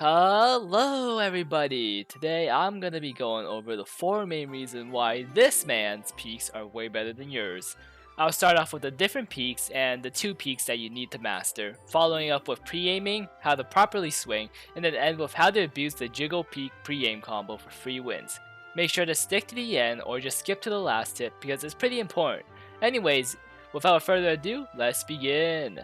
Hello everybody! Today I'm gonna be going over the 4 main reasons why this man's peaks are way better than yours. I'll start off with the different peaks and the 2 peaks that you need to master, following up with pre-aiming, how to properly swing, and then end with how to abuse the Jiggle Peak pre-aim combo for free wins. Make sure to stick to the end or just skip to the last tip because it's pretty important. Anyways, without further ado, let's begin!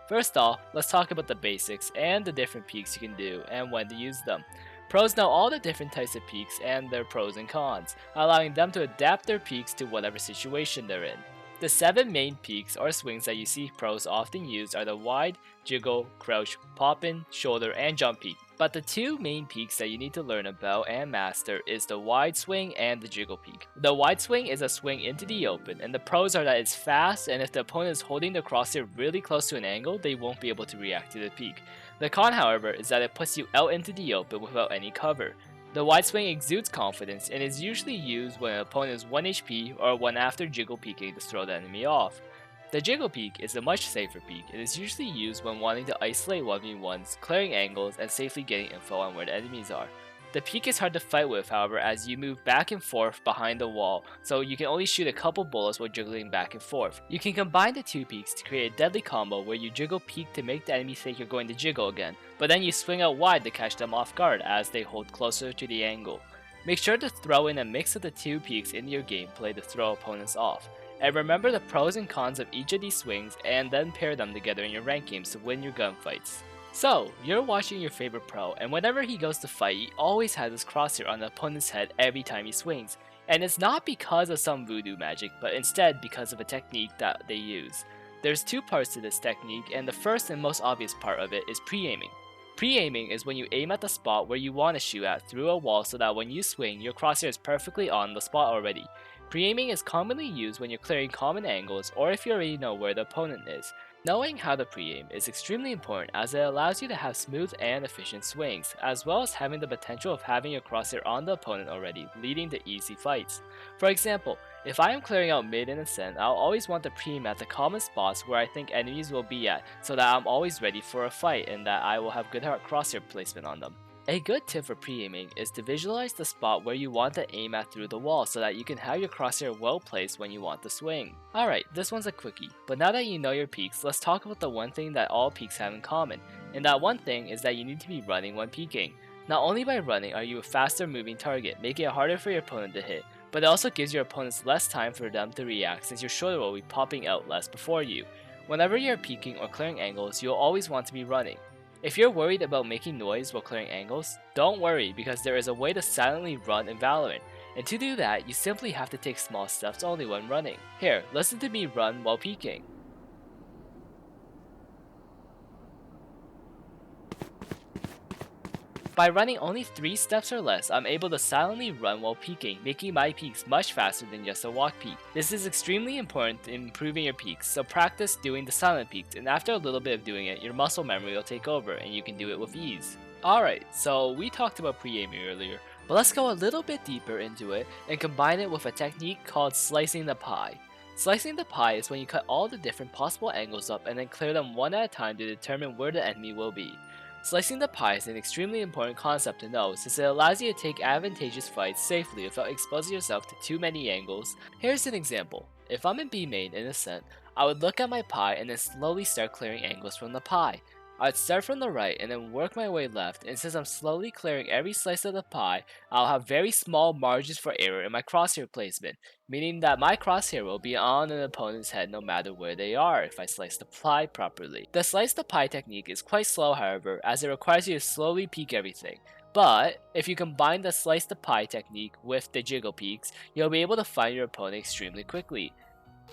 First off, let's talk about the basics and the different peaks you can do and when to use them. Pros know all the different types of peaks and their pros and cons, allowing them to adapt their peaks to whatever situation they're in. The 7 main peaks or swings that you see pros often use are the wide, jiggle, crouch, pop-in, shoulder, and jump peak. But the 2 main peaks that you need to learn about and master is the wide swing and the jiggle peak. The wide swing is a swing into the open, and the pros are that it's fast, and if the opponent is holding the crosshair really close to an angle, they won't be able to react to the peak. The con, however, is that it puts you out into the open without any cover. The wide swing exudes confidence and is usually used when an opponent is 1 HP or when after jiggle peeking to throw the enemy off. The jiggle peek is a much safer peek. It is usually used when wanting to isolate 1v1s, clearing angles, and safely getting info on where the enemies are. The peek is hard to fight with, however, as you move back and forth behind the wall, so you can only shoot a couple bullets while jiggling back and forth. You can combine the 2 peeks to create a deadly combo where you jiggle peek to make the enemy think you're going to jiggle again, but then you swing out wide to catch them off guard as they hold closer to the angle. Make sure to throw in a mix of the 2 peeks into your gameplay to throw opponents off. And remember the pros and cons of each of these swings and then pair them together in your rank games to win your gunfights. So, you're watching your favorite pro, and whenever he goes to fight, he always has his crosshair on the opponent's head every time he swings. And it's not because of some voodoo magic, but instead because of a technique that they use. There's 2 parts to this technique, and the first and most obvious part of it is pre-aiming. Pre-aiming is when you aim at the spot where you want to shoot at through a wall so that when you swing, your crosshair is perfectly on the spot already. Pre-aiming is commonly used when you're clearing common angles or if you already know where the opponent is. Knowing how to pre-aim is extremely important as it allows you to have smooth and efficient swings, as well as having the potential of having your crosshair on the opponent already, leading to easy fights. For example, if I am clearing out mid and ascent, I'll always want to pre-aim at the common spots where I think enemies will be at, so that I'm always ready for a fight and that I will have good crosshair placement on them. A good tip for pre-aiming is to visualize the spot where you want to aim at through the wall so that you can have your crosshair well placed when you want to swing. Alright, this one's a quickie, but now that you know your peaks, let's talk about the one thing that all peaks have in common, and that one thing is that you need to be running when peaking. Not only by running are you a faster moving target, making it harder for your opponent to hit, but it also gives your opponents less time for them to react since your shoulder will be popping out less before you. Whenever you're peaking or clearing angles, you'll always want to be running. If you're worried about making noise while clearing angles, don't worry because there is a way to silently run in Valorant, and to do that, you simply have to take small steps only when running. Here, listen to me run while peeking. By running only 3 steps or less, I'm able to silently run while peeking, making my peaks much faster than just a walk peek. This is extremely important in improving your peaks, so practice doing the silent peaks, and after a little bit of doing it, your muscle memory will take over and you can do it with ease. Alright, so we talked about pre-aiming earlier, but let's go a little bit deeper into it and combine it with a technique called slicing the pie. Slicing the pie is when you cut all the different possible angles up and then clear them one at a time to determine where the enemy will be. Slicing the pie is an extremely important concept to know since it allows you to take advantageous fights safely without exposing yourself to too many angles. Here's an example. If I'm in B main in Ascent, I would look at my pie and then slowly start clearing angles from the pie. I'd start from the right and then work my way left, and since I'm slowly clearing every slice of the pie, I'll have very small margins for error in my crosshair placement, meaning that my crosshair will be on an opponent's head no matter where they are if I slice the pie properly. The slice the pie technique is quite slow however, as it requires you to slowly peek everything. But, if you combine the slice the pie technique with the jiggle peeks, you'll be able to find your opponent extremely quickly.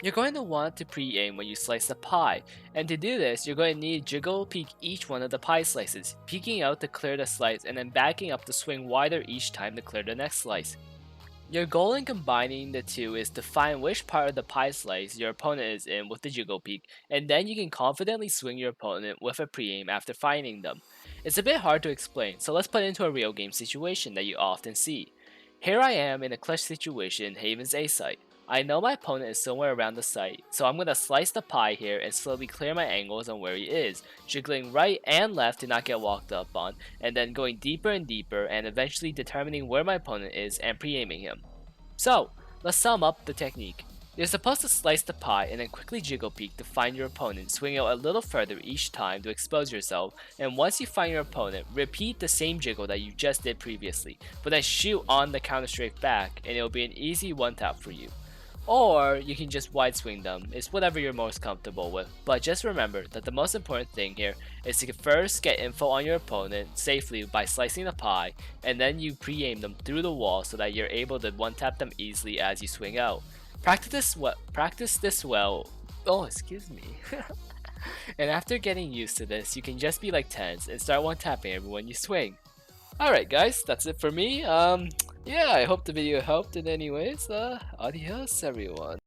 You're going to want to pre-aim when you slice the pie, and to do this, you're going to need to jiggle peek each one of the pie slices, peeking out to clear the slice and then backing up to swing wider each time to clear the next slice. Your goal in combining the two is to find which part of the pie slice your opponent is in with the jiggle peek, and then you can confidently swing your opponent with a pre-aim after finding them. It's a bit hard to explain, so let's put it into a real game situation that you often see. Here I am in a clutch situation in Haven's A site. I know my opponent is somewhere around the site, so I'm going to slice the pie here and slowly clear my angles on where he is, jiggling right and left to not get walked up on, and then going deeper and deeper and eventually determining where my opponent is and pre-aiming him. So, let's sum up the technique. You're supposed to slice the pie and then quickly jiggle peek to find your opponent, swing out a little further each time to expose yourself, and once you find your opponent, repeat the same jiggle that you just did previously, but then shoot on the counter strafe back and it'll be an easy one tap for you. Or you can just wide swing them, it's whatever you're most comfortable with. But just remember that the most important thing here is to first get info on your opponent safely by slicing the pie, and then you pre-aim them through the wall so that you're able to one tap them easily as you swing out. Practice this well. Oh, excuse me. And after getting used to this, you can just be like Tense and start one tapping everyone you swing. Alright guys, that's it for me. Yeah, I hope the video helped in any ways. Adios everyone.